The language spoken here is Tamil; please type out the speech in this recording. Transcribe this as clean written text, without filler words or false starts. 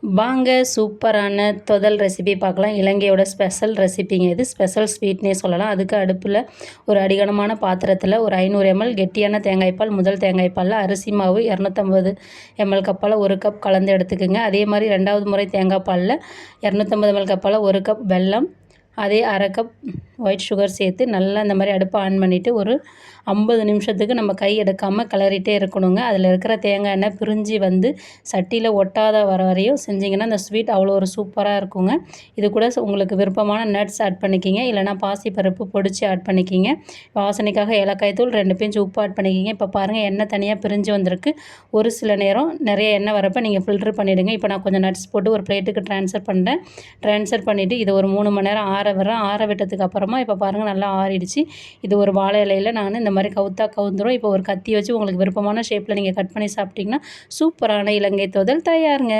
வாங்க சூப்பரான தொதல் ரெசிபி பார்க்கலாம். இலங்கையோட ஸ்பெஷல் ரெசிபிங்க இது. ஸ்பெஷல் ஸ்வீட்னே சொல்லலாம். அதுக்கு அடுப்பில் ஒரு அடிகனமான பாத்திரத்தில் ஒரு 500 ml கெட்டியான தேங்காய்ப்பால், முதல் தேங்காய்ப்பாலில் அரிசி மாவு 250 ml கப்பால் 1 கப் கலந்து எடுத்துக்கோங்க. அதே மாதிரி 2வது முறை தேங்காய் பாலில் 250 ml கப்பால் 1 கப் வெல்லம், அதே அரை கப் ஒயிட் சுகர் சேர்த்து நல்லா இந்த மாதிரி அடுப்பை ஆன் பண்ணிவிட்டு ஒரு 50 நிமிஷத்துக்கு நம்ம கை எடுக்காமல் கிளறிட்டே இருக்கணுங்க. அதில் இருக்கிற தேங்காய் எண்ணெய் பிரிஞ்சு வந்து சட்டியில் ஒட்டாத வர வரையும் செஞ்சிங்கன்னா அந்த ஸ்வீட் அவ்வளோ ஒரு சூப்பராக இருக்குங்க. இது கூட உங்களுக்கு விருப்பமான நட்ஸ் ஆட் பண்ணிக்கிங்க, இல்லைனா பாசிப்பருப்பு பொடிச்சு ஆட் பண்ணிக்கிங்க. வாசனைக்காக ஏலக்காய் தூள், 2 பிஞ்ச் உப்பு ஆட் பண்ணிக்கிங்க. இப்போ பாருங்கள் எண்ணெய் தனியாக பிரிஞ்சு வந்திருக்கு. ஒரு சில நேரம் நிறைய எண்ணெய் வரப்போ நீங்கள் ஃபில்ட்ரு பண்ணிவிடுங்க. இப்போ நான் கொஞ்சம் நட்ஸ் போட்டு ஒரு பிளேட்டுக்கு ட்ரான்ஸ்ஃபர் பண்ணுறேன். ட்ரான்ஸ்ஃபர் பண்ணிவிட்டு இதை ஒரு 3 மணி நேரம் ஆற விடுறேன். ஆற விட்டதுக்கு அப்புறமா இப்போ பாருங்கள் நல்லா ஆறிடுச்சு. இது ஒரு வாழை இலையில் நான் இந்த மாதிரி கவுந்துரும். இப்போ ஒரு கத்தி வச்சு உங்களுக்கு விருப்பமான ஷேப்பில் நீங்கள் கட் பண்ணி சாப்பிட்டிங்கன்னா சூப்பரான இலங்கை தொதல் தயாருங்க.